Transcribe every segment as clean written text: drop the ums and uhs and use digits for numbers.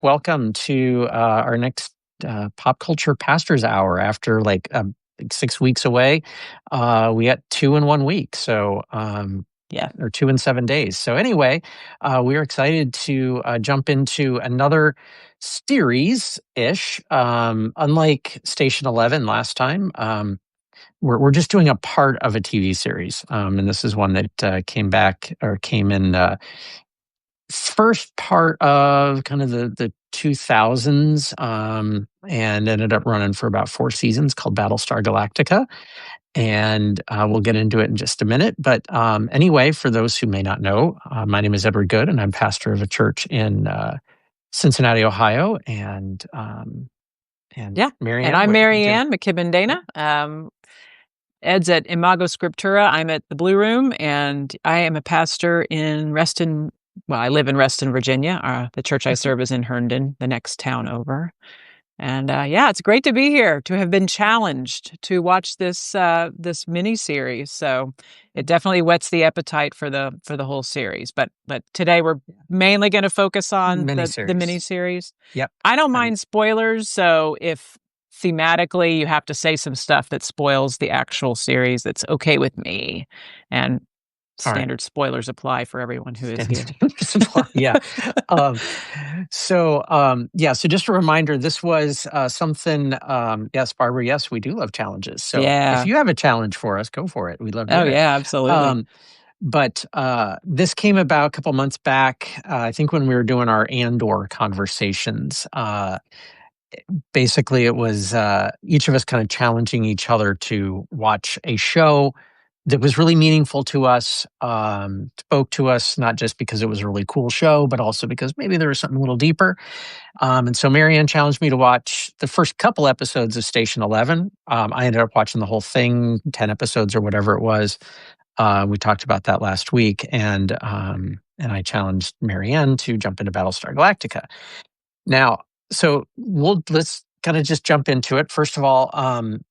Welcome to our next Pop Culture Pastors Hour. After like 6 weeks away, we got 2 in 1 week. So, or 2 in 7 days. So, anyway, we're excited to jump into another series ish. Unlike Station 11 last time, we're just doing a part of a TV series. And this is one that came in. First part of kind of the 2000s, and ended up running for about 4 seasons, called Battlestar Galactica. And we'll get into it in just a minute. But anyway, for those who may not know, my name is Edward Good, and I'm pastor of a church in Cincinnati, Ohio. And MaryAnn, and I'm MaryAnn McKibben Dana. Ed's at Imago Scriptura. I'm at the Blue Room, and I am a pastor in Reston. Well, I live in Reston, Virginia. The church I serve is in Herndon, the next town over. And it's great to be here, to have been challenged to watch this miniseries. So it definitely whets the appetite for the whole series. But today we're mainly going to focus on the miniseries. Yep. I don't mind spoilers, so if thematically you have to say some stuff that spoils the actual series, that's okay with me. And standard spoilers apply for everyone who is here. Yeah. So just a reminder, this was something, yes, Barbara, yes, we do love challenges. So if you have a challenge for us, go for it. We'd love to hear it. Yeah, absolutely. But this came about a couple months back, I think when we were doing our Andor conversations. Basically, it was each of us kind of challenging each other to watch a show that was really meaningful to us, spoke to us, not just because it was a really cool show, but also because maybe there was something a little deeper. And so MaryAnn challenged me to watch the first couple episodes of Station 11. I ended up watching the whole thing, 10 episodes or whatever it was. We talked about that last week, and I challenged MaryAnn to jump into Battlestar Galactica. Now, so let's kind of just jump into it. First of all,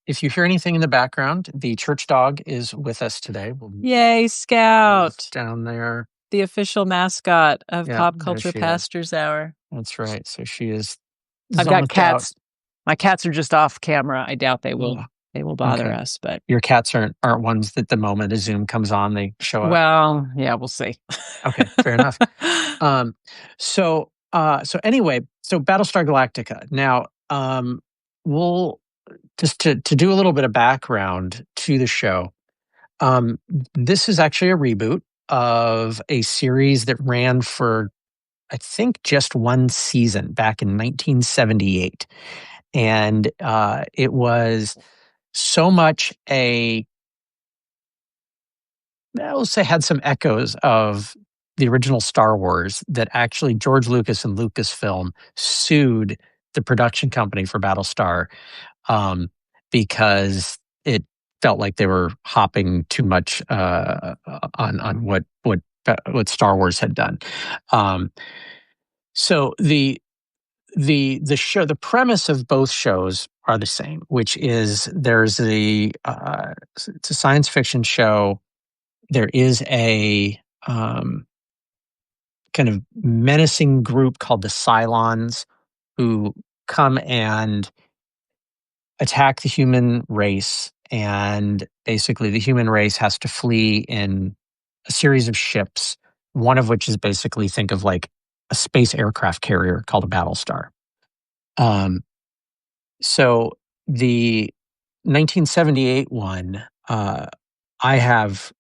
if you hear anything in the background, the church dog is with us today. Yay, Scout! Down there. The official mascot of Pop Culture Pastors Hour. That's right. So she is. I've got cats. My cats are just off camera. I doubt they will. They will bother us, but your cats aren't ones that the moment a Zoom comes on, they show up. Well, yeah, we'll see. Okay, fair enough. So anyway, Battlestar Galactica. Now, we'll just to do a little bit of background to the show. This is actually a reboot of a series that ran for, I think, just 1 season back in 1978. And it was so much I will say, had some echoes of the original Star Wars, that actually George Lucas and Lucasfilm sued the production company for Battlestar because it felt like they were hopping too much on what Star Wars had done. So the show, the premise of both shows are the same, which is it's a science fiction show. There is a kind of menacing group called the Cylons, who come and attack the human race. And basically the human race has to flee in a series of ships, one of which is basically, think of like a space aircraft carrier called a Battlestar. So the 1978 one, I have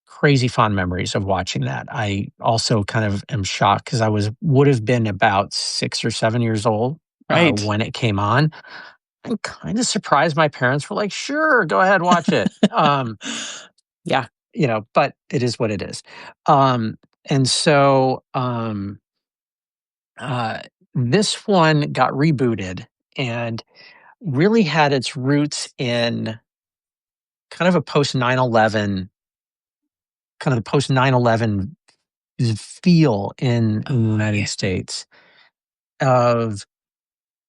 crazy fond memories of watching that. I also kind of am shocked because I would have been about 6 or 7 years old when it came on. I'm kind of surprised my parents were like, "Sure, go ahead, watch it." Yeah, but it is what it is. And so this one got rebooted and really had its roots in kind of a post 9/11, kind of the post 9/11 feel in the United States, of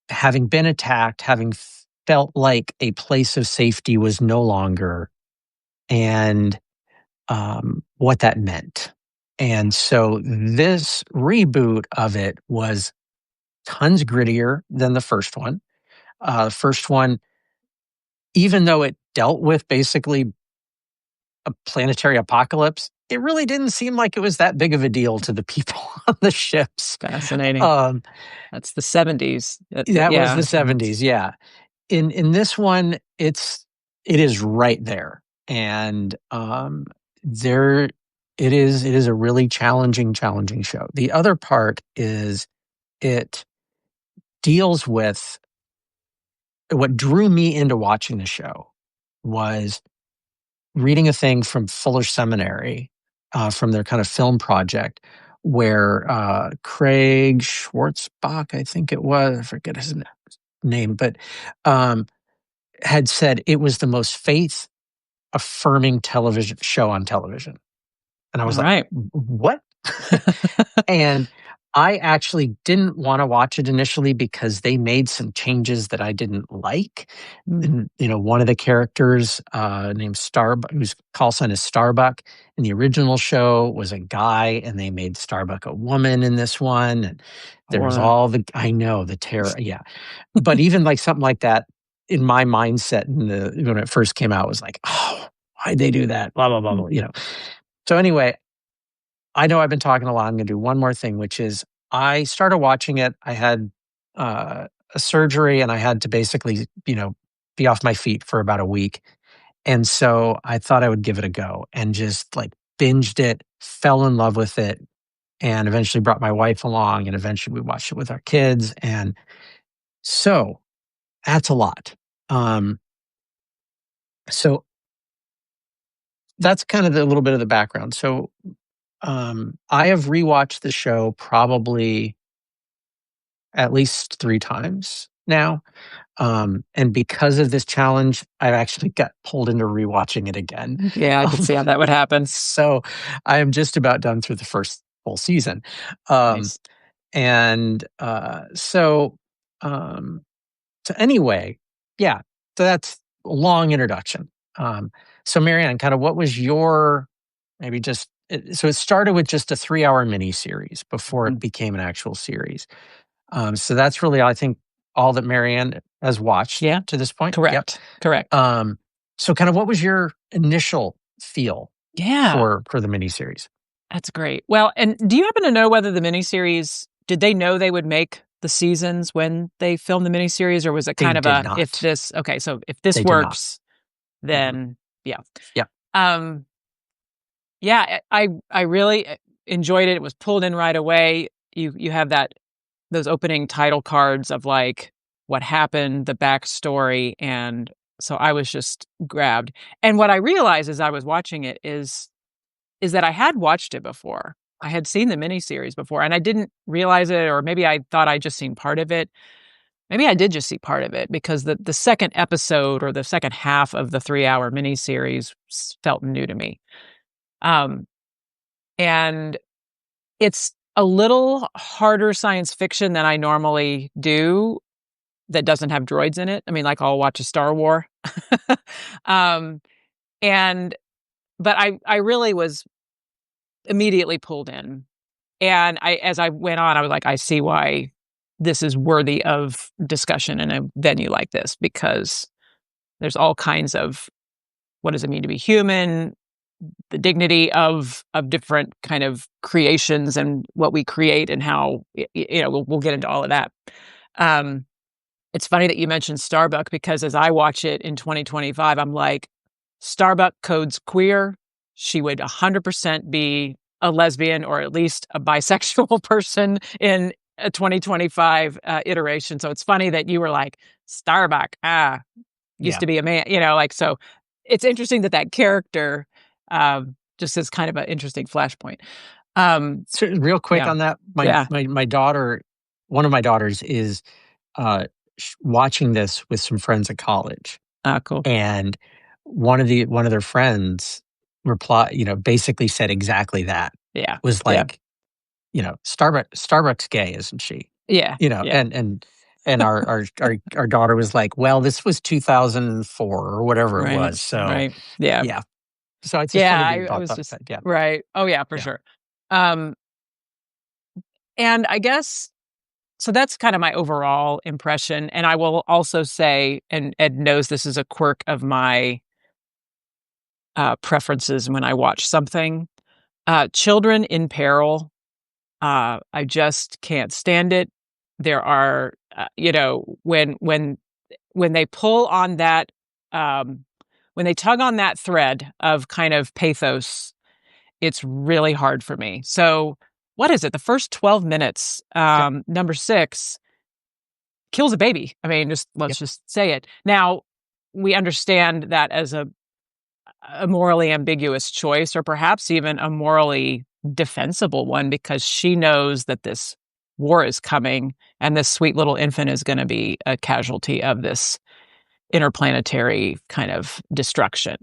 having been attacked, having felt like a place of safety was no longer, and what that meant. And so this reboot of it was tons grittier than the first one. The first one, even though it dealt with basically a planetary apocalypse, it really didn't seem like it was that big of a deal to the people on the ships. Fascinating. Um, That's the 70s. that was Yeah. the 70s, yeah. In this one, it is right there, and there it is a really challenging show. The other part is it deals with what drew me into watching the show was reading a thing from Fuller Seminary, from their kind of film project, where Craig Schwartzbach, I think it was, I forget his name, but um, had said it was the most faith affirming television show on television. And I All was like, right. what? And I actually didn't want to watch it initially because they made some changes that I didn't like. Mm. And, one of the characters named Starbuck, whose call sign is Starbuck, in the original show was a guy, and they made Starbuck a woman in this one. And there's Or I know the terror. Yeah. But even like something like that, in my mindset when it first came out, was like, oh, why'd they do that? Blah, blah, blah, blah, So anyway, I know I've been talking a lot. I'm going to do one more thing, which is I started watching it. I had a surgery, and I had to basically, be off my feet for about a week. And so I thought I would give it a go and just like binged it, fell in love with it, and eventually brought my wife along. And eventually we watched it with our kids. And so that's a lot. Um, so that's kind of the little bit of the background. So I have rewatched the show probably at least 3 times now, and because of this challenge, I've actually got pulled into rewatching it again. yeah, I could see how that would happen. So I am just about done through the first full season. Um, Nice. and, um, so anyway, yeah, so that's a long introduction. So MaryAnn, kind of what was your maybe just so it started with just a 3-hour miniseries before it Mhm. became an actual series. So that's really, I think, all that MaryAnn has watched Yeah. to this point. Yep. Correct. Correct. So kind of what was your initial feel Yeah. for the miniseries? That's great. Well, and do you happen to know whether the miniseries did they know they would make the seasons when they filmed the miniseries, or was it They kind of did a if not. this okay, so if this They did not. works, Mhm. then yeah. Yep. Um yeah, I really enjoyed it. It was pulled in right away. You have those opening title cards of like what happened, the backstory, and so I was just grabbed. And what I realized as I was watching it is that I had watched it before. I had seen the miniseries before, and I didn't realize it, or maybe I thought I'd just seen part of it. Maybe I did just see part of it because the second episode or the second half of the 3-hour miniseries felt new to me. Um, and it's a little harder science fiction than I normally do that doesn't have droids in it. I mean, like I'll watch a Star War. um, and but I really was immediately pulled in. And as I went on, I was like, I see why this is worthy of discussion in a venue like this, because there's all kinds of what does it mean to be human, the dignity of different kind of creations and what we create and how we'll get into all of that. Um, it's funny that you mentioned Starbuck because as I watch it in 2025, I'm like, Starbuck codes queer. She would 100% be a lesbian or at least a bisexual person in a 2025 iteration. So it's funny that you were like, Starbuck, used Yeah. to be a man, like, so it's interesting that character just is kind of an interesting flashpoint. So real quick Yeah. on that, Yeah. my daughter, one of my daughters is watching this with some friends at college, Ah, cool. and one of their friends basically said exactly that. Yeah. Was Yeah. like, Starbucks gay, isn't she? Yeah. Yeah. And our daughter was like, well, this was 2004 or whatever it Right. was. So Right. Yeah. yeah. So it's just Yeah. funny that I, you I brought was that. just Yeah. right. Oh, yeah, for Yeah. sure. Um, and I guess So that's kind of my overall impression. And I will also say, and Ed knows this is a quirk of my preferences when I watch something. Children in peril, I just can't stand it. There are, when they pull on that, um, when they tug on that thread of kind of pathos, it's really hard for me. So, what is it? The first 12 minutes, Yep. number 6 kills a baby. I mean, let's Yep. just say it. Now, we understand that as a morally ambiguous choice, or perhaps even a morally defensible one, because she knows that this war is coming and this sweet little infant is going to be a casualty of this interplanetary kind of destruction.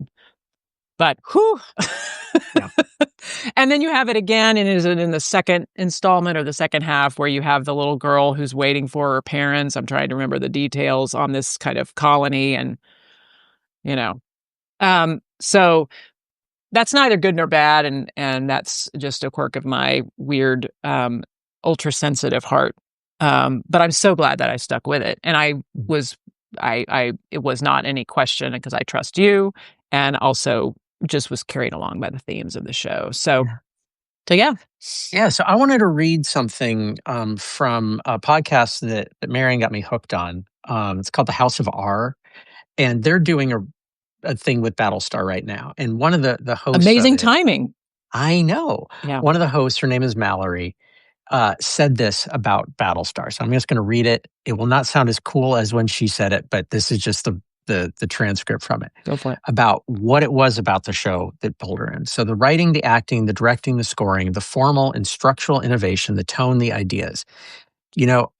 But whew. Yeah. And then you have it again, and is it in the second installment or the second half where you have the little girl who's waiting for her parents? I'm trying to remember the details on this kind of colony, and you know, so that's neither good nor bad, and that's just a quirk of my weird, ultra sensitive heart. But I'm so glad that I stuck with it, and Mhm. it was not any question because I trust you, and also just was carried along by the themes of the show. Yeah. So yeah. Yeah. So I wanted to read something from a podcast that Marion got me hooked on. It's called The House of R, and they're doing a thing with Battlestar right now. And one of the hosts of Amazing it, timing. I know, Yeah, one of the hosts, her name is Mallory, said this about Battlestar. So I'm just going to read it. It will not sound as cool as when she said it, but this is just the transcript from it go for it. about what it was about the show that pulled her in. So the writing, the acting, the directing, the scoring, the formal and structural innovation, the tone, the ideas. You know,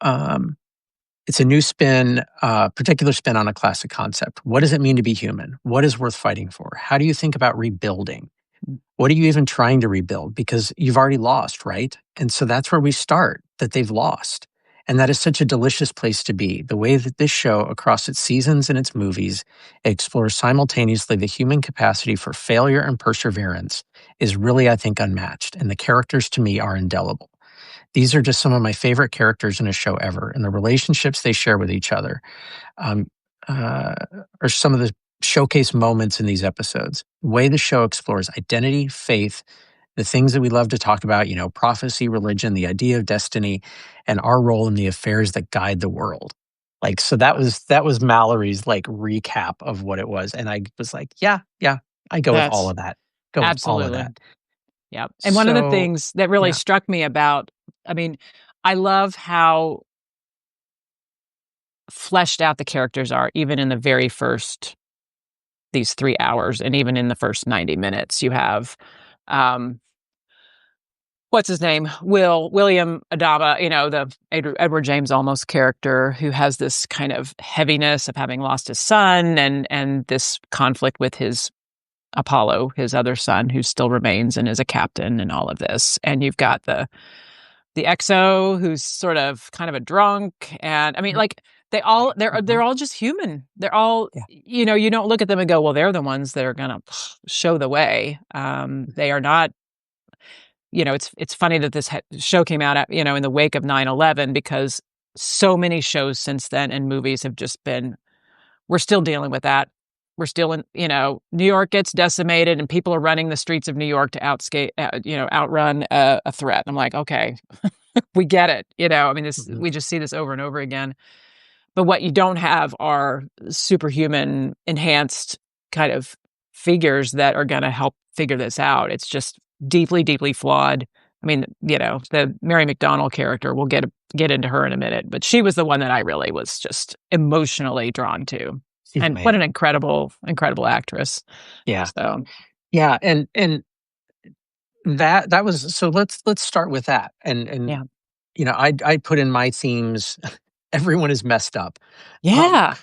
it's a new spin, particular spin on a classic concept. What does it mean to be human? What is worth fighting for? How do you think about rebuilding? What are you even trying to rebuild? Because you've already lost, right? And so that's where we start, that they've lost. And that is such a delicious place to be. The way that this show, across its seasons and its movies, explores simultaneously the human capacity for failure and perseverance is really, I think, unmatched. And the characters to me are indelible. These are just some of my favorite characters in a show ever, and the relationships they share with each other um, uh, are some of the showcase moments in these episodes. The way the show explores identity, faith, the things that we love to talk about, prophecy, religion, the idea of destiny, and our role in the affairs that guide the world. Like, so that was Mallory's like recap of what it was. And I was like, yeah, yeah, I go with all That's of that. Go with all of absolutely. that. Yeah. And one of the So things that really yeah. struck me about, I mean, I love how fleshed out the characters are, even in the very first, these 3 hours, and even in the first 90 minutes. You have, um, what's his name? William Adama, the Edward James Olmos character, who has this kind of heaviness of having lost his son, and this conflict with his Apollo, his other son, who still remains and is a captain, and all of this. And you've got the XO, who's sort of kind of a drunk, and I mean, Yep. like, they're Mhm. all just human. They're all, Yeah. you don't look at them and go, well, they're the ones that are gonna show the way. They are not. It's funny that this show came out in the wake of 9/11, because so many shows since then and movies have just been, we're still dealing with that. We're still in, New York gets decimated and people are running the streets of New York to outrun a threat. I'm like, okay, we get it. I mean, Mhm. we just see this over and over again. But what you don't have are superhuman enhanced kind of figures that are going to help figure this out. It's just deeply, deeply flawed. I mean, the Mary McDonnell character, we'll get into her in a minute, but she was the one that I really was just emotionally drawn to. She's And what an amazing. incredible, incredible actress. Yeah. So, Yeah. And that was, so let's start with that. And yeah. I put in my themes, everyone is messed up. Um, Yeah.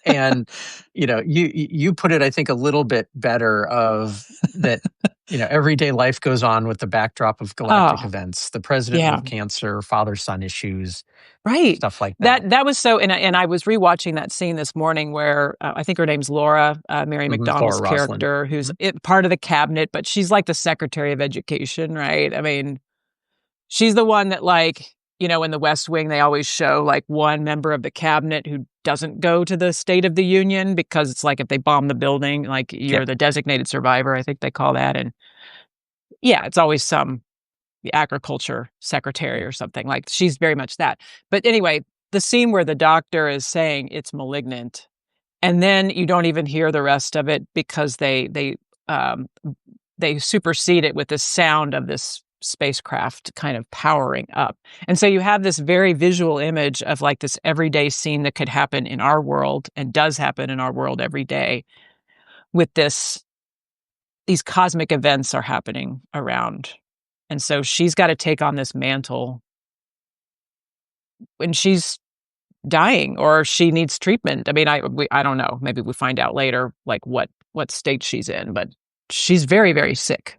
and you put it, I think, a little bit better of that, everyday life goes on with the backdrop of galactic Oh, events, the president yeah. with cancer, father-son issues, Right. stuff like that. That was so, and I was rewatching that scene this morning where, I think her name's Laura, Mary Mhm. Laura McDonnell's Roslin. character, who's Mhm. part of the cabinet, but she's like the Secretary of Education, right? I mean, she's the one that, like, in the West Wing, they always show like one member of the cabinet who doesn't go to the State of the Union because it's like if they bomb the building, like you're the designated survivor, I think they call that. And yeah, it's always the agriculture secretary or something. Like she's very much that. But anyway, the scene where the doctor is saying it's malignant, and then you don't even hear the rest of it because um, they supersede it with the sound of this spacecraft kind of powering up. And so you have this very visual image of like this everyday scene that could happen in our world and does happen in our world every day with these cosmic events are happening around. And so she's got to take on this mantle when she's dying or she needs treatment. I mean, I don't know. Maybe we find out later, like what state she's in, but she's very, very sick,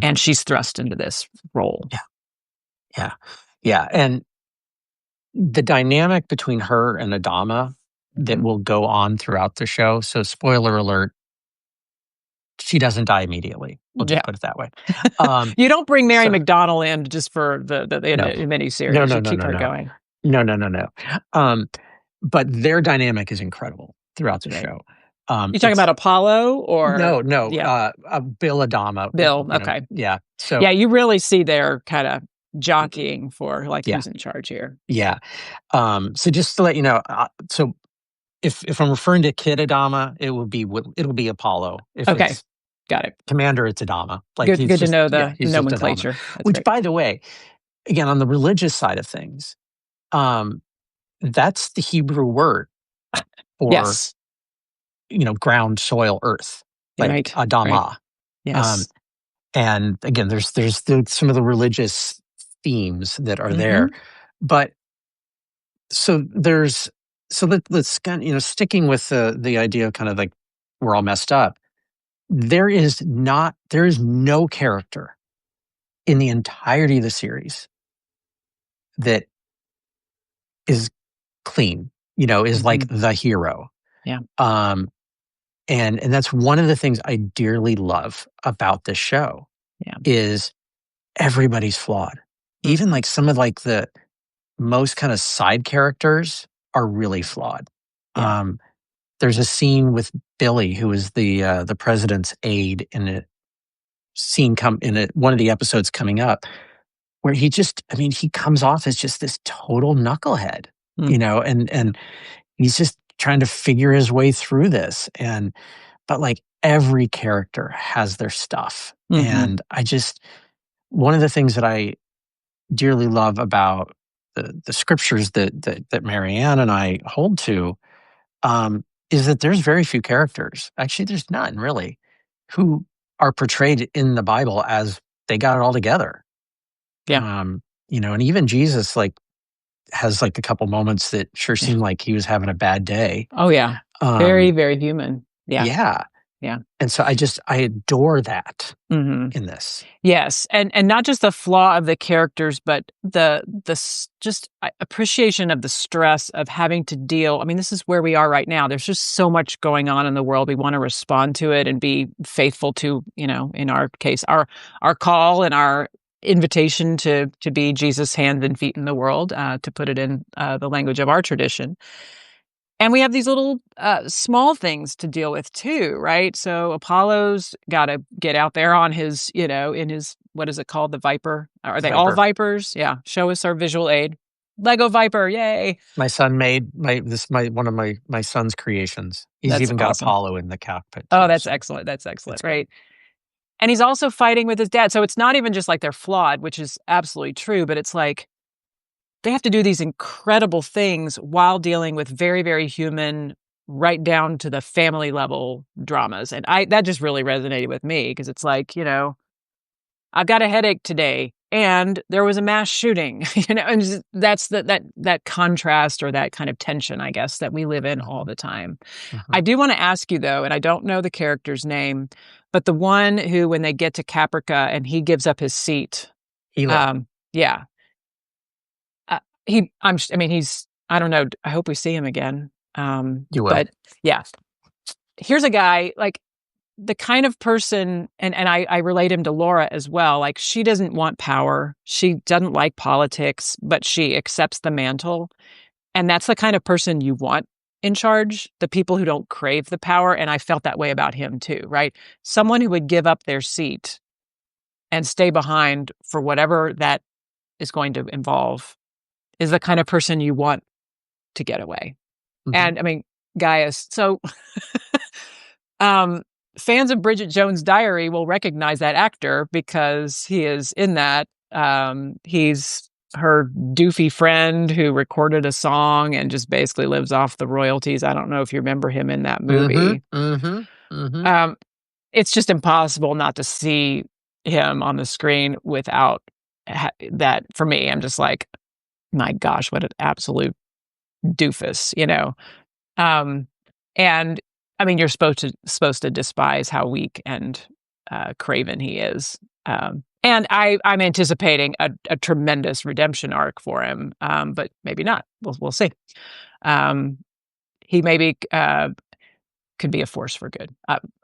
and she's thrust into this role. Yeah. And the dynamic between her and Adama that will go on throughout the show. So, spoiler alert, she doesn't die immediately. We'll just put it that way. You don't bring Mary McDonnell in just for the miniseries. No, you keep her going. No. But their dynamic is incredible throughout the show. You talking about Apollo or no? Bill Adama. Bill, okay, yeah. So yeah, you really see their kind of jockeying for like who's in charge here. Yeah. So just to let you know, so if I'm referring to Kid Adama, it'll be Apollo. If it's got it. Commander, it's Adama. Like good to know the nomenclature. Which, by the way, again on the religious side of things, that's the Hebrew word for ground, soil, earth, like Adama. Right. Yes. And again, there's some of the religious themes that are there, but let's kind sticking with the idea of kind of like we're all messed up. There is no character in the entirety of the series that is clean, is like the hero. Yeah. And that's one of the things I dearly love about this show. Yeah. Is everybody's flawed. Even like some of like the most kind of side characters are really flawed. Yeah. There's a scene with Billy, who is the president's aide in a scene one of the episodes coming up, where he comes off as just this total knucklehead, and he's just trying to figure his way through this. But like every character has their stuff. And one of the things that I dearly love about the scriptures that MaryAnn and I hold to, is that there's very few characters. Actually, there's none really who are portrayed in the Bible as they got it all together. Yeah. And even Jesus has a couple moments that sure seemed like he was having a bad day. Oh yeah. Very, very human. Yeah. Yeah. And so I adore that in this. Yes. And not just the flaw of the characters, but the just appreciation of the stress of having to deal. I mean, this is where we are right now. There's just so much going on in the world. We want to respond to it and be faithful to, in our case, our call and our invitation to be Jesus' hands and feet in the world, to put it in the language of our tradition. And we have these little small things to deal with too, right? So Apollo's got to get out there on his, in his, what is it called? The Viper? Are they all Vipers? Yeah. Show us our visual aid. Lego Viper, yay. My son made one of my son's creations. He's even got Apollo in the cockpit. Oh, that's excellent. That's excellent, right? And he's also fighting with his dad. So it's not even just like they're flawed, which is absolutely true, but it's like they have to do these incredible things while dealing with very, very human, right down to the family level dramas. And that just really resonated with me because it's like, I've got a headache today and there was a mass shooting, and that's that contrast or that kind of tension, I guess, that we live in all the time. I do want to ask you though, and I don't know the character's name, but the one who, when they get to Caprica and he gives up his seat, yeah. I don't know. I hope we see him again. You will. But yeah, here's a guy like the kind of person, and I relate him to Laura as well. Like, she doesn't want power. She doesn't like politics, but she accepts the mantle. And that's the kind of person you want in charge, the people who don't crave the power. And I felt that way about him too, right? Someone who would give up their seat and stay behind for whatever that is going to involve is the kind of person you want to get away. Mhm. And I mean, Gaius. So fans of Bridget Jones' Diary will recognize that actor because he is in that. He's her doofy friend who recorded a song and just basically lives off the royalties. I don't know if you remember him in that Mhm, movie. mhm, mhm. It's just impossible not to see him on the screen without that. For me, I'm just like, my gosh, what an absolute doofus, you know? And I mean, you're supposed to despise how weak and craven he is. And I'm anticipating a tremendous redemption arc for him, but maybe not. We'll see. He maybe could be a force for good.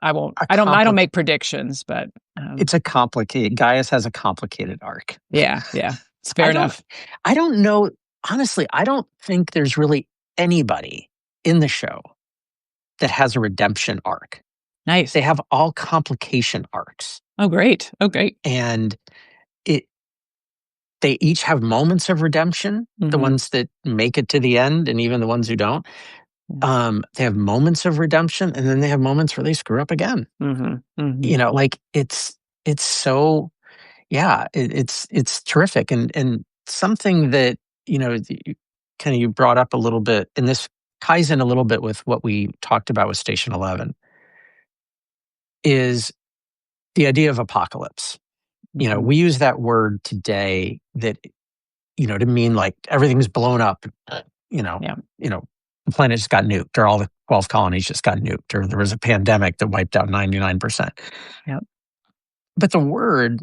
I won't. A I don't compli make predictions, but It's a complicated Gaius has a complicated arc. yeah, it's fair I don't enough. I don't know honestly, I don't think there's really anybody in the show that has a redemption arc. Nice. They have all complication arcs, Oh, great. Oh, great. and it they each have moments of redemption, the Mm-hmm. ones that make it to the end and even the ones who don't. They have moments of redemption, and then they have moments where they screw up again. Mm-hmm. Mm-hmm. You know, like, it's so yeah, it's terrific, and something that, kinda you brought up a little bit, and this ties in a little bit with what we talked about with Station 11, is the idea of apocalypse. Mm-hmm. We use that word today that, to mean, like, everything's blown up, you know Yeah. the planet just got nuked, or all the 12 colonies just got nuked, or there was a pandemic that wiped out 99%. Yeah. But the word,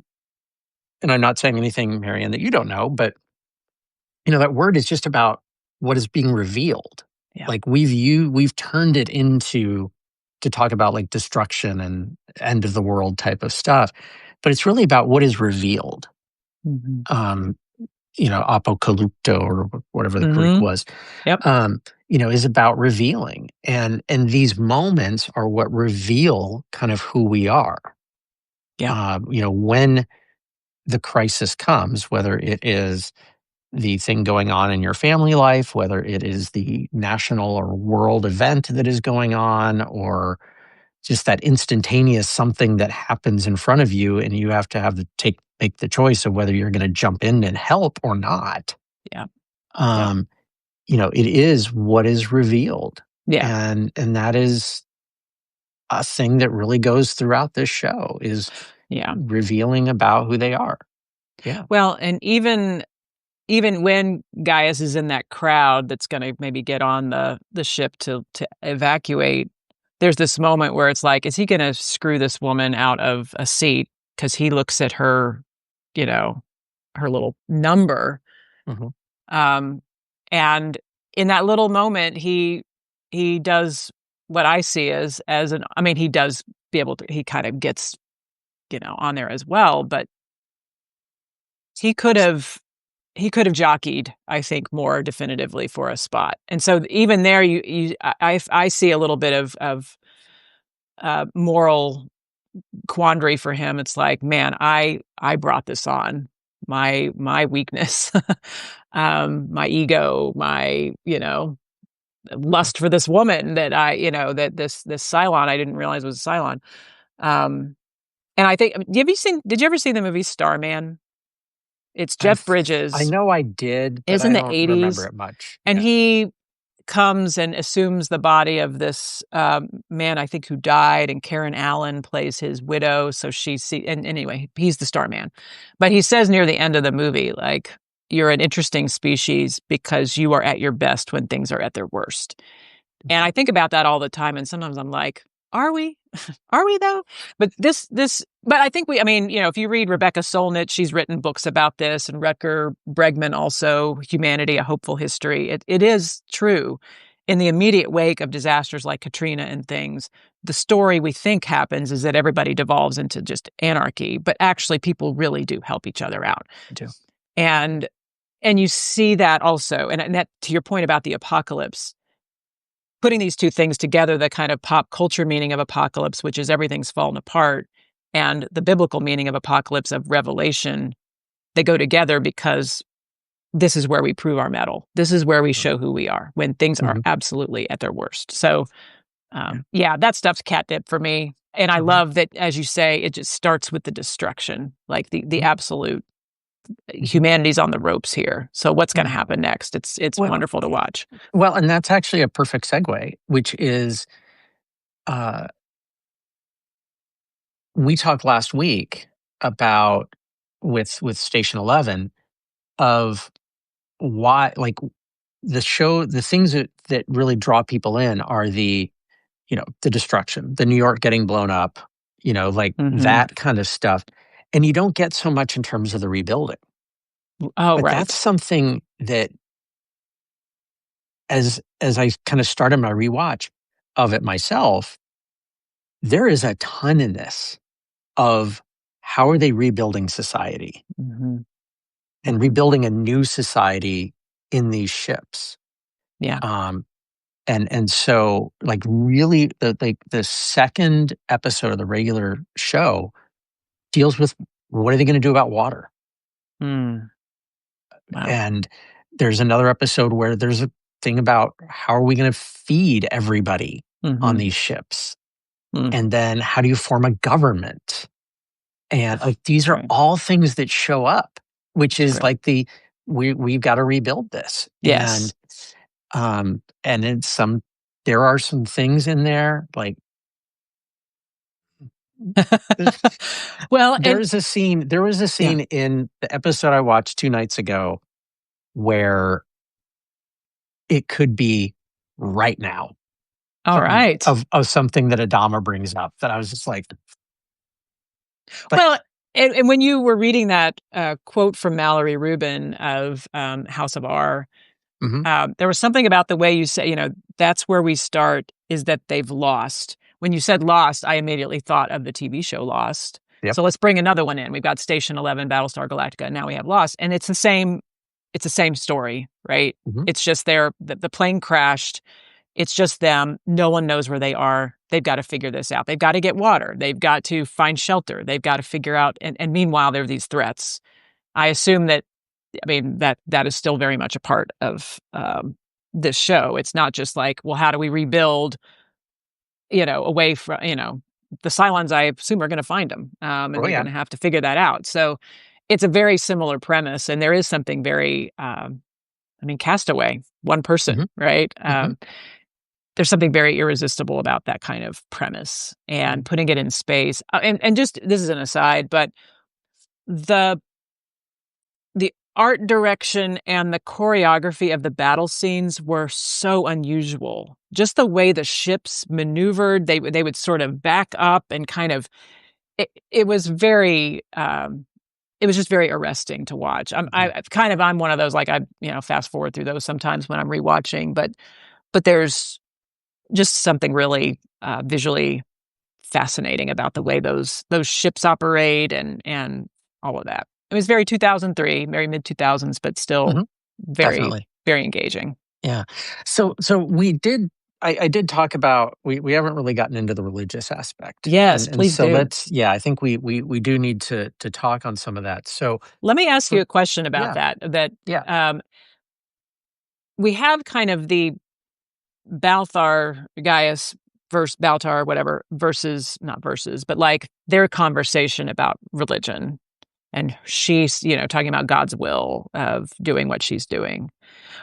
and I'm not saying anything, MaryAnn, that you don't know, but that word is just about what is being revealed. Yeah. Like, we've turned it into to talk about, like, destruction and end of the world type of stuff, but it's really about what is revealed. Mm-hmm. Um, apocalypto, or whatever the Greek Mm-hmm. was, Yep. is about revealing, and these moments are what reveal kind of who we are. Yeah. When the crisis comes, whether it is the thing going on in your family life, whether it is the national or world event that is going on, or just that instantaneous something that happens in front of you, and you have to make the choice of whether you're going to jump in and help or not. Yeah. Yeah. Um, it is what is revealed, Yeah. and that is a thing that really goes throughout this show, is Yeah. revealing about who they are. Yeah. Well, and even when Gaius is in that crowd that's going to maybe get on the ship to evacuate, there's this moment where it's like, is he going to screw this woman out of a seat because he looks at her, her little number, Mhm. um, and in that little moment, he does what I see as an. I mean, he does be able to. He kind of gets on there as well, but he could have jockeyed, I think, more definitively for a spot. And so even there, I see a little bit of moral quandary for him. It's like, man, I brought this on, my weakness, my ego, my lust for this woman that that this Cylon I didn't realize was a Cylon. Um, and I think, did you ever see the movie Starman? It's Jeff I Bridges. know I did, It but was I in the don't remember 80s, it much. and Yeah. he comes and assumes the body of this man, I think, who died, and Karen Allen plays his widow. So and anyway, he's the star man. But he says near the end of the movie, like, you're an interesting species because you are at your best when things are at their worst. And I think about that all the time, and sometimes I'm like, are we? Are we though? But but I think I mean, if you read Rebecca Solnit, she's written books about this, and Rutger Bregman also, Humanity, A Hopeful History. It is true. In the immediate wake of disasters like Katrina and things, the story we think happens is that everybody devolves into just anarchy, but actually people really do help each other out. I do. And and you see that also, and that, to your point about the apocalypse, putting these two things together, the kind of pop culture meaning of apocalypse, which is everything's fallen apart, and the biblical meaning of apocalypse, of revelation, they go together because this is where we prove our mettle. This is where we show who we are when things are Mhm. absolutely at their worst. So, Yeah. yeah, that stuff's catnip for me. And I Mhm. love that, as you say, it just starts with the destruction, like the Mhm. absolute Mhm. humanity's on the ropes here. So what's going to Yeah. happen next? It's Well, wonderful to watch. well, and that's actually a perfect segue, which is, uh, we talked last week about with Station 11 of why, like, the things that really draw people in are the destruction, the New York getting blown up, like Hmm. that kind of stuff. And you don't get so much in terms of the rebuilding. Oh, But that's right. something that, as I kind of started my rewatch of it myself, there is a ton in this of how are they rebuilding society Hmm. and Hmm. rebuilding a new society in these ships. Yeah. Um, and so, like, really, the second episode of the regular show deals with what are they going to do about water. Mm. Wow. And there's another episode where there's a thing about how are we going to feed everybody on Hmm. these ships, Mm. and then how do you form a government. And, like, these are Right. all things that show up, which That's is great. like we've got to rebuild this. Yes. And it's there are some things in there, like, Well, and there was a yeah. scene in the episode I watched 2 nights ago where it could be right now All right. of something that Adama brings up that I was just like, Well, and when you were reading that quote from Mallory Rubin of House of R, mhm, there was something about the way you say, that's where we start, is that they've lost. When you said lost, I immediately thought of the TV show Lost. yep, So let's bring another one in. We've got Station 11, Battlestar Galactica, and now we have Lost. And it's the same story, right? mhm, It's just the plane crashed. It's just them. No one knows where they are. They've got to figure this out. They've got to get water. They've got to find shelter. They've got to figure out. And meanwhile, there are these threats. I assume that, I mean, that is still very much a part of this show. It's not just like, well, how do we rebuild, away from, the Cylons, I assume, are going to find them. And oh, they're going yeah, to have to figure that out. So it's a very similar premise. And there is something very, Castaway, one person, mhm, right? mhm, There's something very irresistible about that kind of premise and mm, putting it in space. And just, this is an aside, but the the art direction and the choreography of the battle scenes were so unusual. Just the way the ships maneuvered, they would sort of back up and kind of, it was very it was just very arresting to watch. mhm, I'm one of those, like, I fast forward through those sometimes when I'm rewatching, but there's just something really visually fascinating about the way those ships operate and all of that. It was very 2003, very mid 2000s, but still mhm, very, definitely. very engaging. Yeah. So I did talk about, we haven't really gotten into the religious aspect. Yes, And please so do. yeah, I think we do need to talk on some of that. So Let me ask you for a question about yeah, that. yeah. Um, we have kind of the Balthar Gaius versus Baltar, whatever, versus, not versus, but like their conversation about religion. And she's, talking about God's will of doing what she's doing.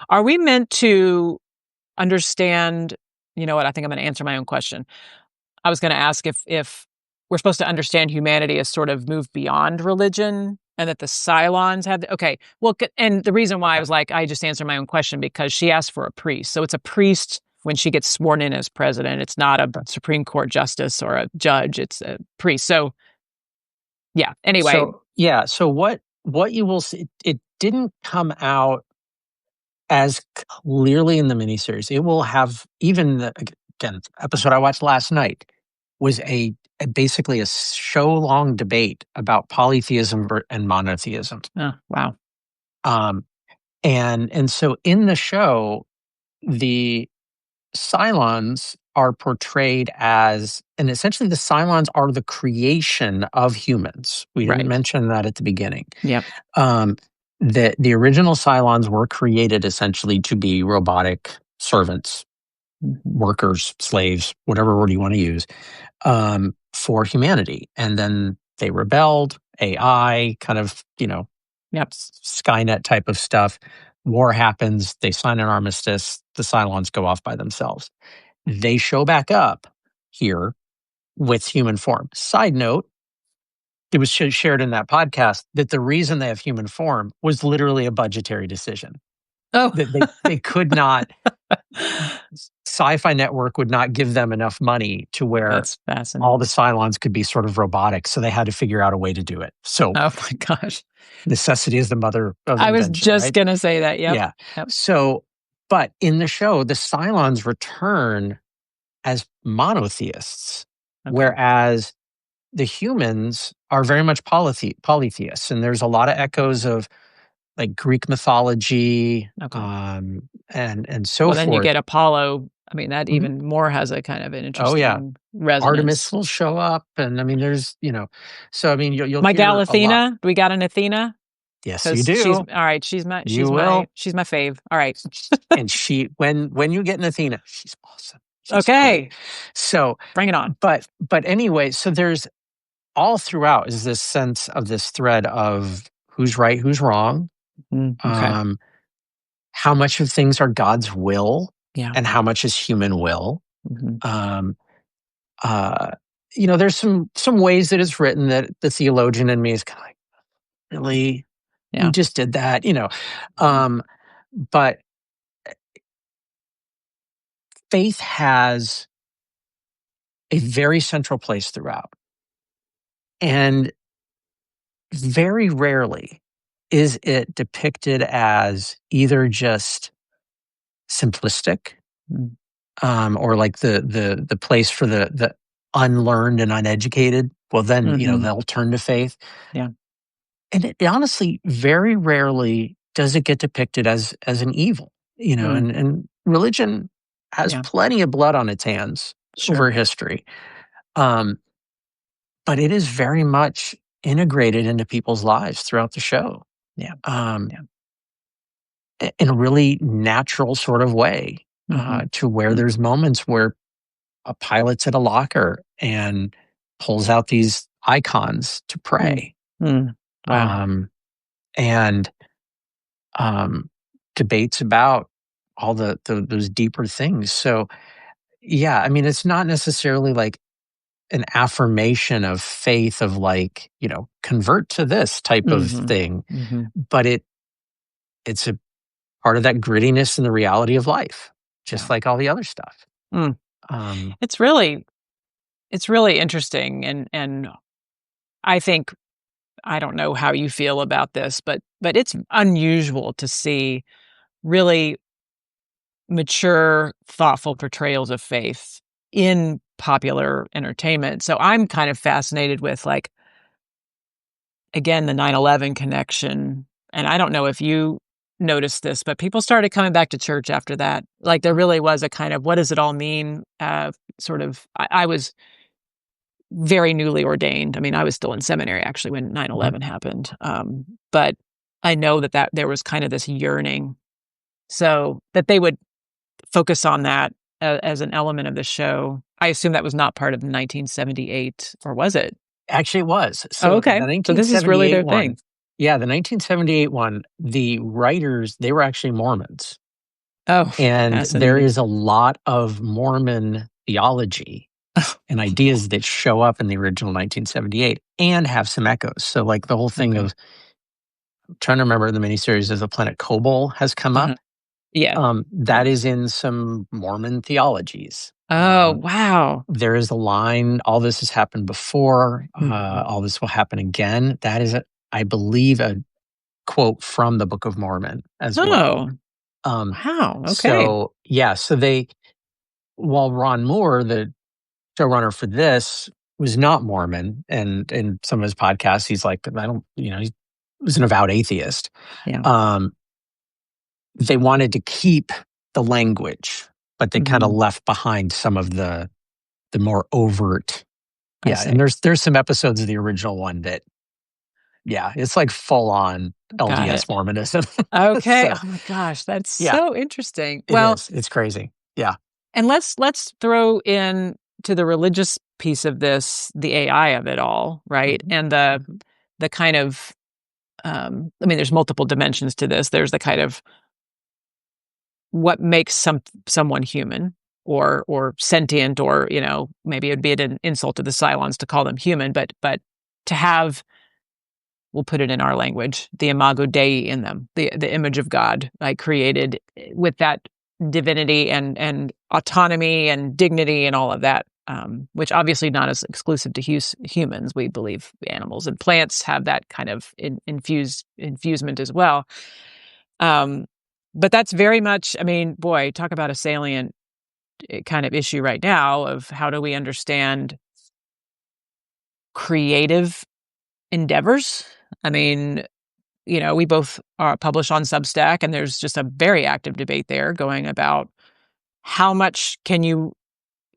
Are we meant to understand? You know what? I think I'm going to answer my own question. I was going to ask if we're supposed to understand humanity as sort of moved beyond religion, and that the Cylons had. Okay, well, and the reason why I Okay. was like, I just answered my own question because she asked for a priest. So it's a priest when she gets sworn in as president. It's not a Okay. Supreme Court justice or a judge. It's a priest. So yeah. Anyway, So yeah, so what you will see, it didn't come out as clearly in the miniseries. It will have, even again, episode I watched last night. was basically a show-long debate about polytheism and monotheism. Oh, wow. And so in the show, the Cylons are portrayed as, and essentially the Cylons are the creation of humans. We didn't Right. mention that at the beginning. Yep. The original Cylons were created essentially to be robotic servants, workers, slaves, whatever word you want to use, for humanity. And then they rebelled, AI, kind of, Yep. Skynet type of stuff. War happens, they sign an armistice, the Cylons go off by themselves. They show back up here with human form. Side note, it was shared in that podcast that the reason they have human form was literally a budgetary decision. Oh. That they could not, Sci-Fi Network would not give them enough money to where That's fascinating. all the Cylons could be sort of robotic, so they had to figure out a way to do it. So, oh my gosh, necessity is the mother of I was invention, just right? gonna say that. Yep. Yeah. Yep. So, but in the show, the Cylons return as monotheists, whereas the humans are very much polytheists. And there's a lot of echoes of like Greek mythology, and so Well, forth. then you get Apollo. I mean, that even more has a kind of an interesting resonance. Artemis will show up, and I mean, there's so I mean, you'll my hear gal a lot. Athena. Do we got an Athena? Yes, you She's do. all right. She's my fave. All right. And when you get an Athena, she's awesome. She's okay. great. So bring it on. But anyway, so there's all throughout is this sense of this thread of who's right, who's wrong. How much of things are God's will, and how much is human will. There's some ways that it's written that the theologian in me is kind of like, really, you just did that, but faith has a very central place throughout, and very rarely is it depicted as either just simplistic, or like the place for the unlearned and uneducated. Well, then they'll turn to faith. Yeah, and it honestly very rarely does it get depicted as an evil. And religion has plenty of blood on its hands over history, but it is very much integrated into people's lives throughout the show. In a really natural sort of way, to where there's moments where a pilot's at a locker and pulls out these icons to pray. Wow. And debates about all those deeper things. So, yeah, I mean, it's not necessarily like an affirmation of faith of like, convert to this type of thing, but it's a part of that grittiness and the reality of life, just like all the other stuff. It's really interesting, and I think, I don't know how you feel about this, but it's unusual to see really mature, thoughtful portrayals of faith in popular entertainment. So I'm kind of fascinated with, like, again, the 9/11 connection. And I don't know if you noticed this, but people started coming back to church after that. Like, there really was a kind of, what does it all mean? Sort of, I was very newly ordained. I mean, I was still in seminary actually when 9/11 happened. But I know that there was kind of this yearning, so that they would focus on that as an element of the show. I assume that was not part of the 1978, or was it? Actually, it was. So okay. So this is really their thing. Yeah, the 1978 one, the writers, they were actually Mormons. Oh, and there is a lot of Mormon theology and ideas that show up in the original 1978 and have some echoes. So like the whole thing of, I'm trying to remember the miniseries of the planet Kobol has come up. That is in some Mormon theologies. Oh, wow. There is a line, all this has happened before, all this will happen again. That is, I believe, a quote from the Book of Mormon as well. Wow. Okay. So, yeah, so while Ron Moore, the showrunner for this was not Mormon, and in some of his podcasts, he's like, I don't, he was an avowed atheist. Yeah. Um, they wanted to keep the language, but they kind of Mhm. left behind some of the more overt. I Yeah, and see. there's some episodes of the original one that, yeah, it's like full on Got it. LDS Mormonism. Okay. So Oh my gosh, that's yeah, so interesting. it Well, is. It's crazy. Yeah. and let's throw in to the religious piece of this, the AI of it all, right? Mhm, And mhm, the kind of I mean, there's multiple dimensions to this. There's the kind of what makes someone human or sentient, or maybe it'd be an insult to the Cylons to call them human, but to have, we'll put it in our language, the imago Dei in them, the image of God, like created with that divinity and autonomy and dignity and all of that, which obviously not as exclusive to humans. We believe animals and plants have that kind of infusement as well. Um, but that's very much, I mean, boy, talk about a salient kind of issue right now of how do we understand creative endeavors. I mean, we both are published on Substack, and there's just a very active debate there going about how much can you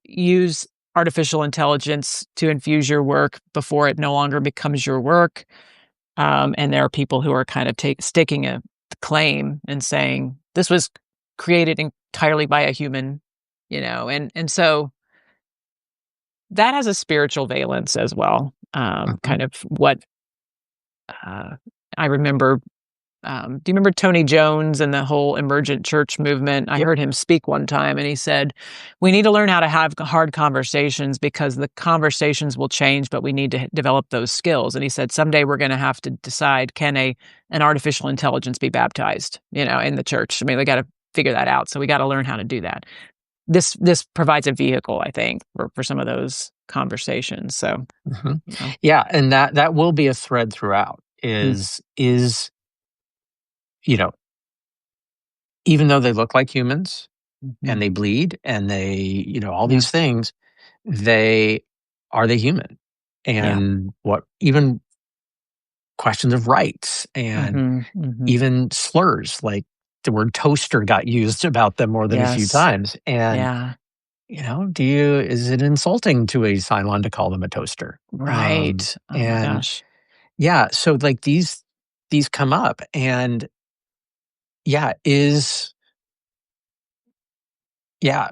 use artificial intelligence to infuse your work before it no longer becomes your work. And there are people who are kind of staking a claim and saying this was created entirely by a human, and so that has a spiritual valence as well. mhm. Kind of what uh, I remember. Do you remember Tony Jones and the whole emergent church movement? I Yep. heard him speak one time, and he said, "We need to learn how to have hard conversations because the conversations will change, but we need to develop those skills." And he said, "Someday we're going to have to decide, can an artificial intelligence be baptized, in the church? I mean, we got to figure that out. So we got to learn how to do that." This provides a vehicle, I think, for some of those conversations. So, Mhm. you know. Yeah, and that will be a thread throughout Mm, is, you know, even though they look like humans and mhm. they bleed and they, all Yeah, these things, they are they human? yeah. And what even questions of rights and Mhm, mhm. even slurs like the word toaster got used about them more than a few Yes. times. And, Yeah. is it insulting to a Cylon to call them a toaster? Right. Oh my And gosh. yeah, so like these come up and yeah,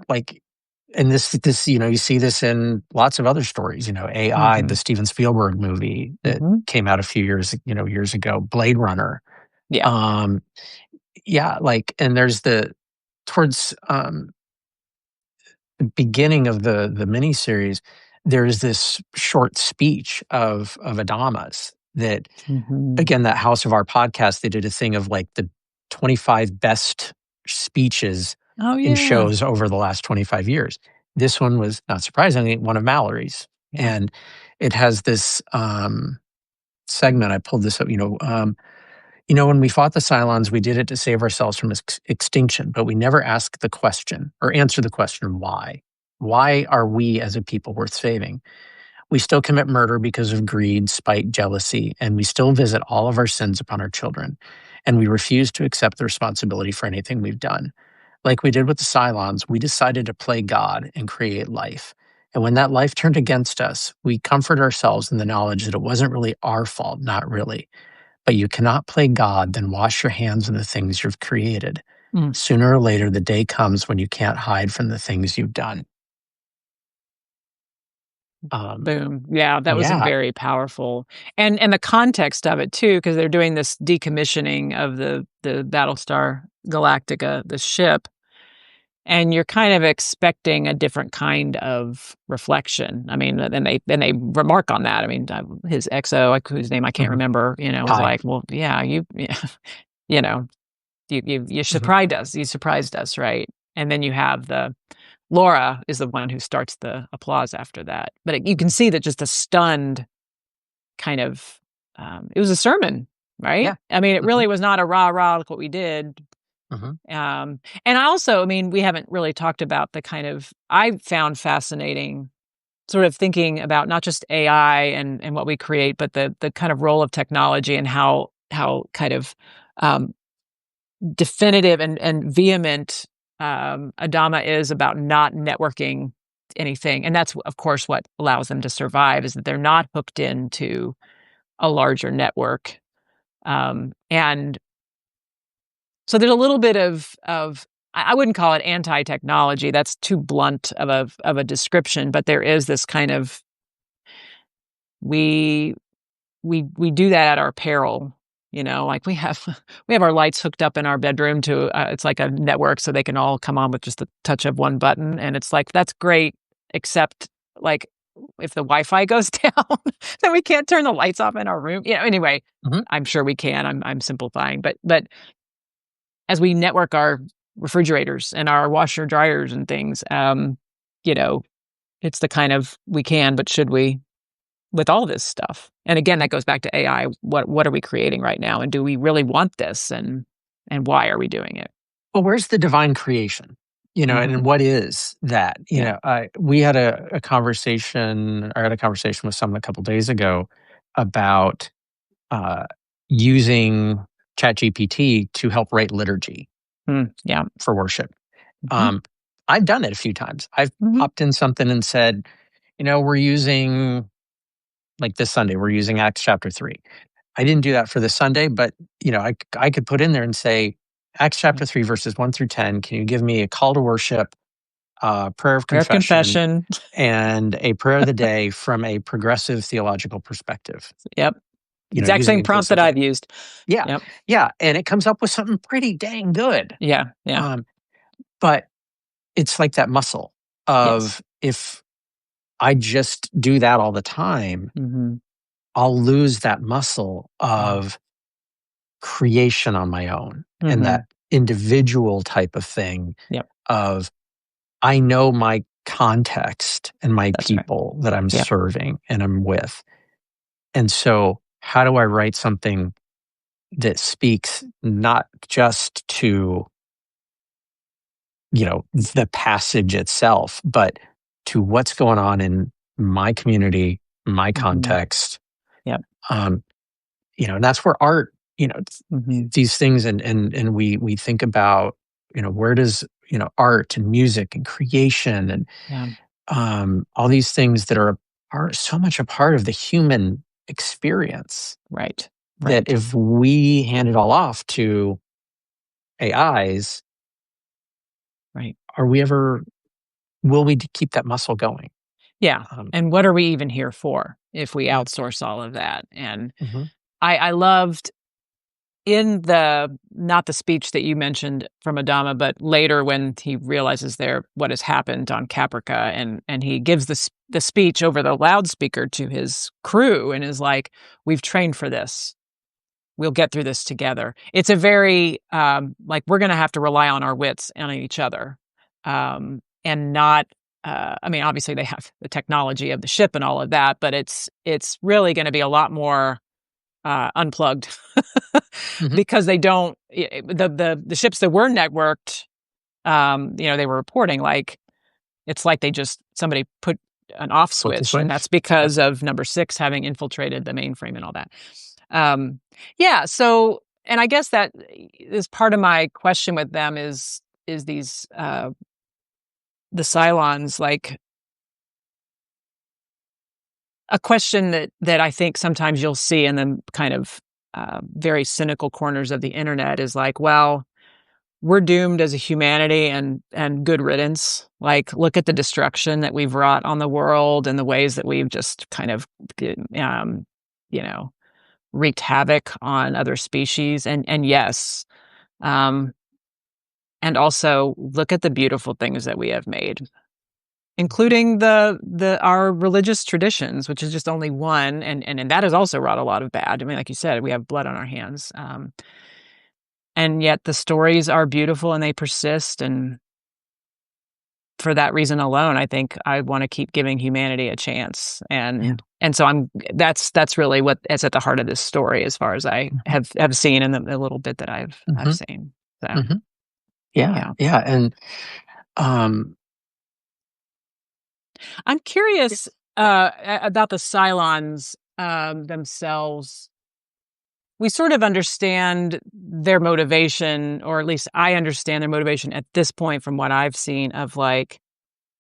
like, and this, you see this in lots of other stories, AI, the Mhm, Steven Spielberg movie that mhm. came out a few years ago, Blade Runner. Yeah. Um, yeah, like, and there's towards the beginning of the miniseries, there's this short speech of Adama's that, Mhm. again, that House of Our podcast, they did a thing of like the 25 best speeches Oh, in yeah. shows over the last 25 years. This one was, not surprisingly, one of Mallory's. Yeah. And it has this segment. I pulled this up, when we fought the Cylons, we did it to save ourselves from extinction, but we never asked the question or answer the question why. Why are we as a people worth saving? We still commit murder because of greed, spite, jealousy, and we still visit all of our sins upon our children. And we refuse to accept the responsibility for anything we've done. Like we did with the Cylons, we decided to play God and create life. And when that life turned against us, we comfort ourselves in the knowledge that it wasn't really our fault, not really. But you cannot play God, then wash your hands of the things you've created. Mm. Sooner or later, the day comes when you can't hide from the things you've done. Um, Boom. Yeah, that was a yeah. very powerful, and the context of it too, because 'cause they're doing this decommissioning of the Battlestar Galactica, the ship, and you're kind of expecting a different kind of reflection. I mean, and they remark on that. I mean, his XO, like, whose name I can't Mhm. remember, was Hi. like, "Well, yeah, yeah, you know, you Mhm. surprised us. You surprised us, right?" And then you have Laura is the one who starts the applause after that. But you can see that just a stunned kind of, it was a sermon, right? Yeah. I mean, it Mhm. really was not a rah rah, look what we did. Mhm. And I also, I mean, we haven't really talked about the kind of, I found fascinating sort of thinking about not just AI and what we create, but the kind of role of technology and how kind of um, definitive and vehement Adama is about not networking anything. And that's, of course, what allows them to survive is that they're not hooked into a larger network. And so there's a little bit of I wouldn't call it anti-technology. That's too blunt of a description, but there is this kind of we we do that at our peril. Like we have we have our lights hooked up in our bedroom to it's like a network, so they can all come on with just the touch of one button, and it's like that's great, except like if the Wi-Fi goes down, then we can't turn the lights off in our room. Anyway, Mhm. I'm sure we can. I'm simplifying, but as we network our refrigerators and our washer dryers and things, you know, it's the kind of we can, but should we with all this stuff? And again, that goes back to AI. What are we creating right now? And do we really want this? And why are we doing it? Well, where's the divine creation? And Hmm. what is that? Yeah. We had a conversation, or I had a conversation with someone a couple days ago about uh, using ChatGPT to help write liturgy Yeah. for worship. Hmm. Um, I've done it a few times. I've Hmm. popped in something and said, we're using, like this Sunday, we're using Acts chapter 3. I didn't do that for this Sunday, but I could put in there and say, Acts Yeah. chapter 3, verses 1 through 10. Can you give me a call to worship, prayer of Prayer of confession, confession. and a prayer of the day from a progressive theological perspective? Yep. Exact Using same a good prompt that subject. I've used. Yeah, Yep. yeah, and it comes up with something pretty dang good. Yeah. Yeah. Um, but it's like that muscle Yes. of, if I just do that all the time, Hmm. I'll lose that muscle Yeah. of creation on my own, and that Hmm. individual type of thing Yep. of, I know my context and my That's right. people that I'm Yep. serving and I'm with. And so, how do I write something that speaks not just to, the passage itself, but to what's going on in my community, my Hmm. context? Yep. Um, and that's where art, Hmm. these things, and we think about, where does, art and music and creation and Yeah. all these things that are so much a part of the human experience, Right. that Right. if we hand it all off to AIs, Right. are we ever will we keep that muscle going? Yeah. Um, And what are we even here for if we yeah. outsource all of that? And Hmm. I loved in the not the speech that you mentioned from Adama, but later when he realizes what has happened on Caprica, and he gives the speech over the loudspeaker to his crew and is like, "We've trained for this. We'll get through this together." It's a very like we're going to have to rely on our wits and on each other, and not. I mean, obviously they have the technology of the ship and all of that, but it's really going to be a lot more unplugged Hmm. because they don't the ships that were networked. They were reporting like it's like they just somebody put an off Flip the switch, and that's switch. Yep. because of number six having infiltrated the mainframe and all that. Yeah. So, and I guess that is part of my question with them is these the Cylons, like a question that I think sometimes you'll see in the kind of very cynical corners of the internet is like, well, we're doomed as a humanity, and good riddance. Like, look at the destruction that we've wrought on the world and the ways that we've just kind of, um, you know, wreaked havoc on other species. And yes, um, and also look at the beautiful things that we have made, including the our religious traditions, which is just only one, and that has also wrought a lot of bad. I mean, like you said, we have blood on our hands, and yet the stories are beautiful and they persist. And for that reason alone, I think I want to keep giving humanity a chance. Yeah. And so that's really what is at the heart of this story, as far as I Hmm. have seen in the little bit that I've Hmm. seen. So Hmm. Yeah. yeah. Yeah. And um, I'm curious About the Cylons themselves, we sort of understand their motivation, or at least I understand their motivation at this point from what I've seen of like,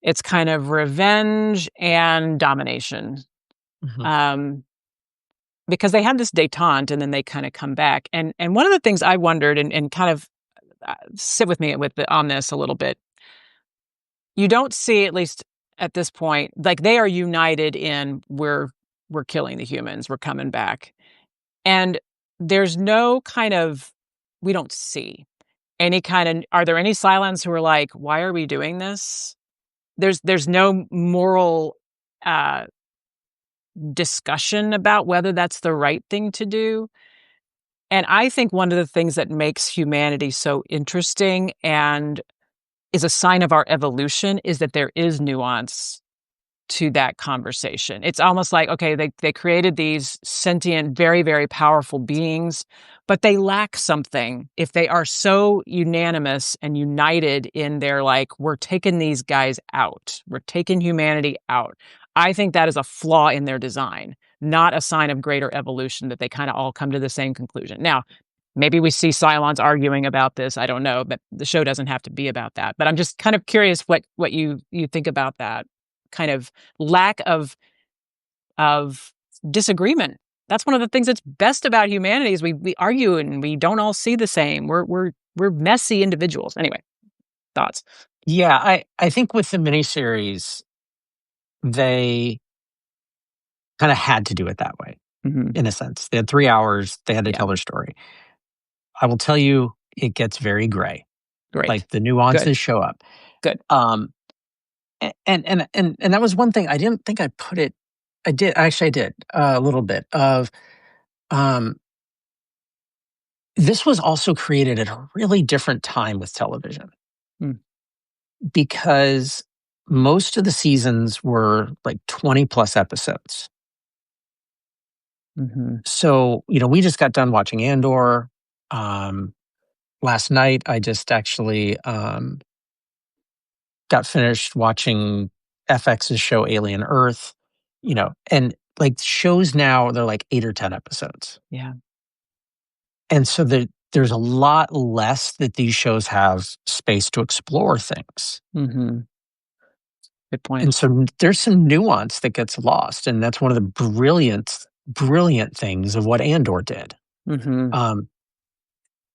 it's kind of revenge and domination. Mhm. Um, because they had this detente and then they kind of come back. And one of the things I wondered and kind of sit with me on this a little bit. You don't see, at least at this point, like they are united in we're killing the humans, we're coming back. And there's no kind of we don't see any kind of are there any Cylons who are like, why are we doing this? There's no moral uh discussion about whether that's the right thing to do. And I think one of the things that makes humanity so interesting and is a sign of our evolution is that there is nuance to that conversation. It's almost like, okay, they created these sentient, very, very powerful beings, but they lack something. If they are so unanimous and united in their like, we're taking these guys out, we're taking humanity out. I think that is a flaw in their design, not a sign of greater evolution that they kind of all come to the same conclusion. Now, maybe we see Cylons arguing about this. I don't know, but the show doesn't have to be about that. But I'm just kind of curious what you think about that kind of lack of disagreement. That's one of the things that's best about humanity is we argue and we don't all see the same. We're messy individuals. Anyway, thoughts. Yeah, I think with the miniseries, they kind of had to do it that way, Mm-hmm. in a sense. They had 3 hours, they had to Yeah, tell their story. I will tell you, it gets very gray. great, Like the good, nuances show up. good. Um, and that was one thing I didn't think I put it. I did actually. I did a little bit of. Um, this was also created at a really different time with television Mm, because most of the seasons were like 20 plus episodes. mm-hmm. So, we just got done watching Andor. Um, Last night, I just actually got finished watching FX's show Alien Earth, and like shows now, they're like 8 or 10 episodes. Yeah. And so there's a lot less that these shows have space to explore things. Mm-hmm. Good point. And so there's some nuance that gets lost. And that's one of the brilliant things of what Andor did. Mm-hmm. Um,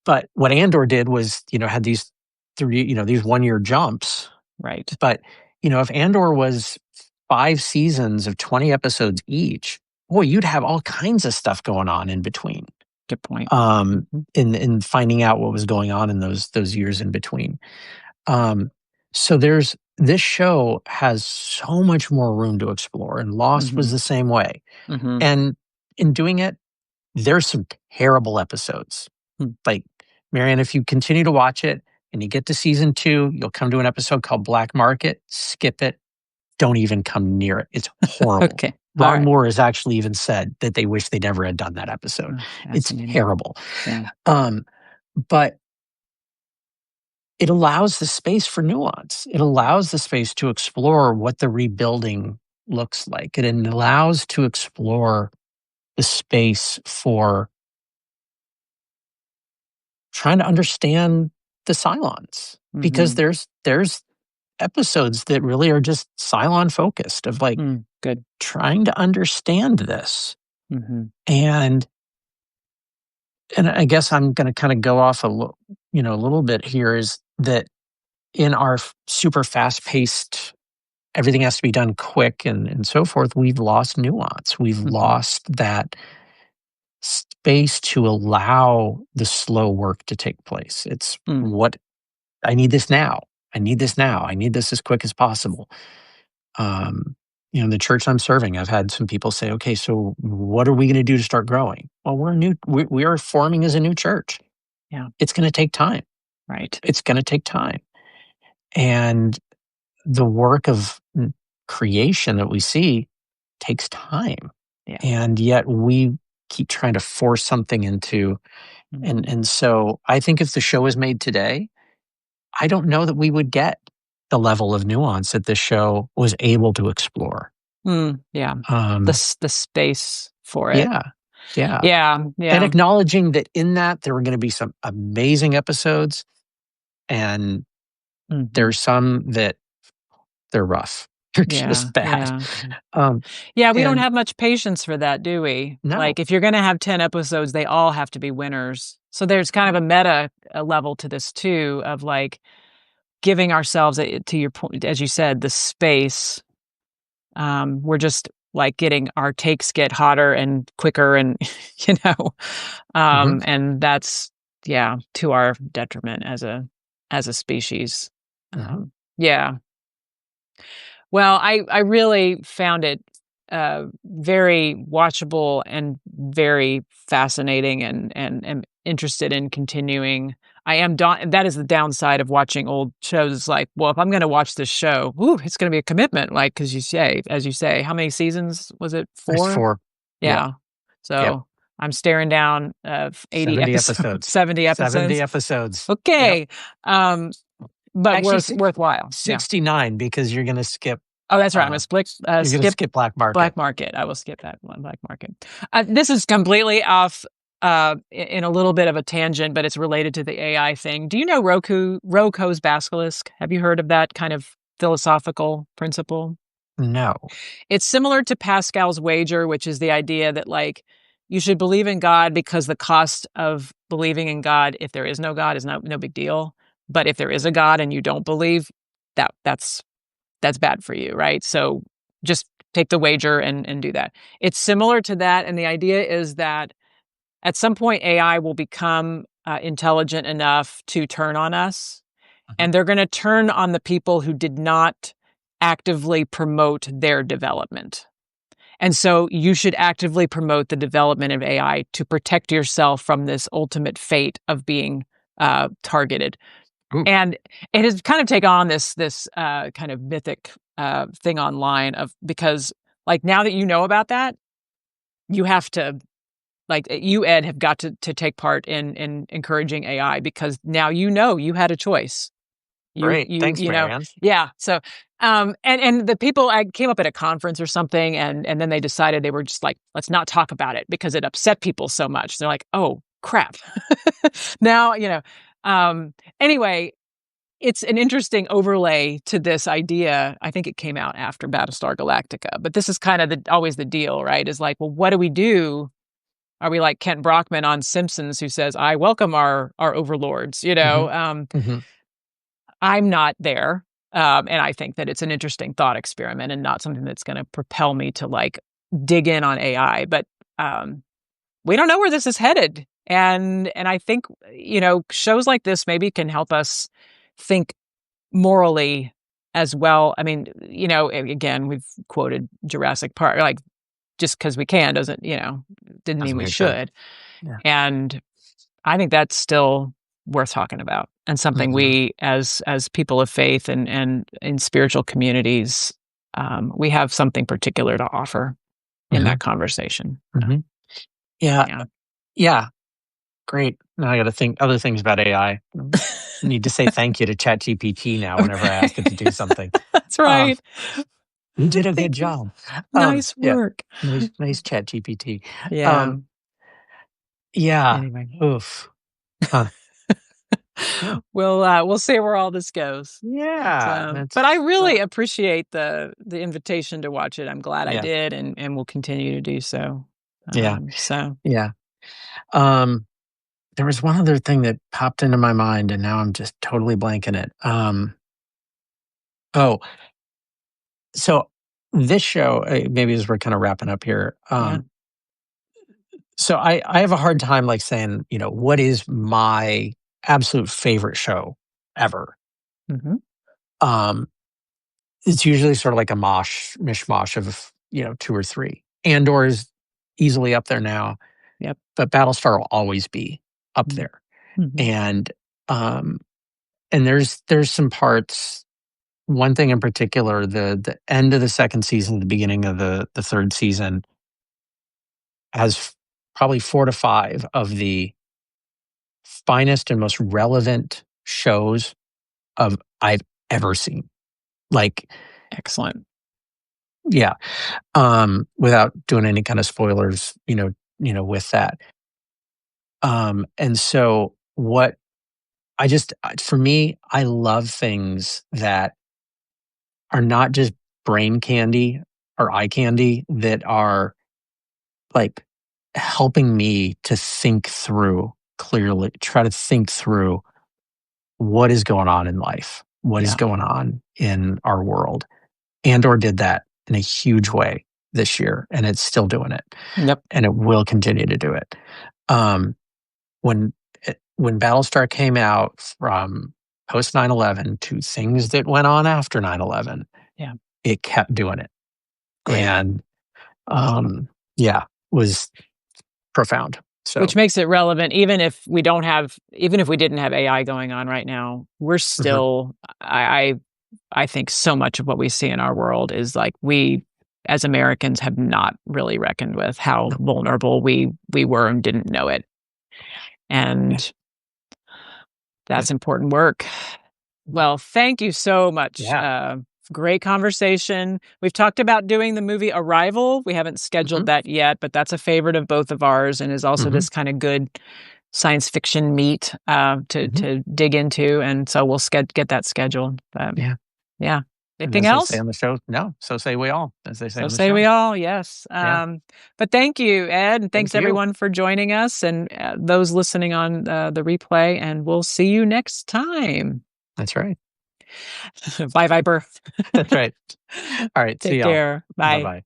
but what Andor did was, had these these 1 year jumps. Right. But, if Andor was 5 seasons of 20 episodes each, boy, you'd have all kinds of stuff going on in between. Good point. In finding out what was going on in those years in between. So this show has so much more room to explore, and Lost Mm-hmm. was the same way. Mm-hmm. And in doing it, there's some terrible episodes. Mm. Like, Marianne, if you continue to watch it and you get to season 2, you'll come to an episode called Black Market. Skip it. Don't even come near it. It's horrible. Okay. All Ron right. Moore has actually even said that they wish they never had done that episode. Oh, It's fascinating. terrible. Yeah. But it allows the space for nuance. It allows the space to explore what the rebuilding looks like. It allows to explore the space for trying to understand the Cylons, because Mm-hmm. there's episodes that really are just Cylon focused, of like Good. trying to understand this. Mm-hmm. And I guess I'm going to kind of go off a little bit here, is that in our super fast paced, everything has to be done quick and so forth, we've lost nuance. We've Mm-hmm. lost that space to allow the slow work to take place. It's Mm. what I need this now. I need this now. I need this as quick as possible. Um, the church I'm serving, I've had some people say, "Okay, so what are we going to do to start growing?" Well, we are forming as a new church. Yeah. It's going to take time. Right. It's going to take time. And the work of creation that we see takes time. Yeah. And yet we keep trying to force something into, Mm-hmm. and so I think if the show was made today, I don't know that we would get the level of nuance that this show was able to explore. Yeah. Um, The space for it. yeah, yeah, Yeah. and Yeah. acknowledging that in that there were going to be some amazing episodes, and Mhm. there's some that they're rough. They're Yeah. just bad. Yeah. Um, Yeah, we don't and have much patience for that, do we? no, Like, if you're gonna have 10 episodes, they all have to be winners. So there's kind of a meta level to this too, of like giving ourselves, to your point, as you said, the space. We're just like getting our takes get hotter and quicker, and you know, mhm, and that's yeah to our detriment as a species. mhm, Yeah. Well, I really found it, very watchable and very fascinating, and am interested in continuing. I am that is the downside of watching old shows. It's like, well, if I'm gonna watch this show, ooh, it's gonna be a commitment, like, because as you say, how many seasons was it? there's 4? 4. Yep, Yeah. yep, So, I'm staring down, 80 70 episodes, episodes. 70 70 episodes. episodes. Yep. Okay. Um, but Actually, worthwhile. Yeah. 69 because Oh, that's right. I'm gonna uh, you're gonna skip skip Black Market. Black Market. I will skip that one, Black Market. This is completely off, in a little bit of a tangent, but it's related to the AI thing. Do you know Roko's basilisk? Have you heard of that kind of philosophical principle? No. It's similar to Pascal's wager, which is the idea that like you should believe in God because the cost of believing in God, if there is no God, is no big deal. But if there is a God and you don't believe, that's bad for you, right? So just take the wager and do that. It's similar to that, and the idea is that at some point AI will become intelligent enough to turn on us, Mhm. and they're going to turn on the people who did not actively promote their development. And so you should actively promote the development of AI to protect yourself from this ultimate fate of being targeted. Ooh, And it has kind of taken on this kind of mythic thing online of because like now that you know about that, you have to like you Ed have got to take part in encouraging AI because now you know you had a choice. great. Thanks, You know, Marianne. yeah. So and the people I came up at a conference or something and then they decided they were just like, let's not talk about it because it upset people so much. They're like, oh crap. Now, anyway, it's an interesting overlay to this idea. I think it came out after Battlestar Galactica, but this is kind of always the deal, right? Is like, well, what do we do? Are we like Kent Brockman on Simpsons who says, "I welcome our overlords"? Hmm. Hmm. I'm not there, and I think that it's an interesting thought experiment and not something that's going to propel me to like dig in on AI. But um, we don't know where this is headed, and I think shows like this maybe can help us think morally as well. I mean, again, we've quoted Jurassic Park, like just because we can doesn't, didn't mean Doesn't we mean it should. should. Yeah. And I think that's still worth talking about and something Hmm. we as people of faith and in spiritual communities, we have something particular to offer in Hmm. that conversation. Hmm. Yeah. Yeah. Yeah. Great. Now I got to think other things about AI. Need to say thank you to ChatGPT now whenever I ask it to do something. That's Um, right. you did a good Thank you. job. Nice Yeah. work. Nice ChatGPT. Yeah. Um, yeah. Anyway. Oof. Huh. Yeah. We'll see where all this goes. Yeah. But I That's really appreciate the invitation to watch it. I'm glad I yeah. did, and will continue to do so. Yeah. So Yeah. Um, there was one other thing that popped into my mind, and now I'm just totally blanking it. Oh, so this show, maybe as we're kind of wrapping up here. yeah. So I have a hard time like saying, what is my absolute favorite show ever? Hmm. Um, it's usually sort of like a mishmash of, two or three. Andor is easily up there now, Yep. but Battlestar will always be up there. Mm-hmm. And um and there's some parts. One thing in particular, the end of the second season, the beginning of the third season has probably 4 to 5 of the finest and most relevant shows of I've ever seen. Like, Excellent. Yeah. Without doing any kind of spoilers, with that. And so what for me, I love things that are not just brain candy or eye candy, that are like helping me to think through clearly, try to think through what is going on in life, what is Yeah. going on in our world. Andor did that in a huge way this year, and it's still doing it, Yep. and it will continue to do it. Um, when when Battlestar came out, from post 9/11 to things that went on after 9/11, Yeah. it kept doing it, Great. and yeah, was profound. Which So, makes it relevant even if we didn't have AI going on right now, we're mhm, still I think so much of what we see in our world is like we as Americans have not really reckoned with how no, vulnerable we were and didn't know it. yeah, And yeah, that's important work. Well, thank you so much. yeah, Great conversation. We've talked about doing the movie Arrival. We haven't scheduled mhm, that yet, but that's a favorite of both of ours and is also mhm, this kind of good science fiction meat mhm, to dig into. And so we'll get that scheduled. yeah. Yeah. And Anything as they say else? on the show, no, so say we all, as they say So on the say we show. all, yes. Yeah. But thank you, Ed, and thanks Thank you. everyone for joining us and those listening on the replay. And we'll see you next time. That's right. Bye, Viper. That's right. All right. See Take y'all. care. Bye Bye. bye.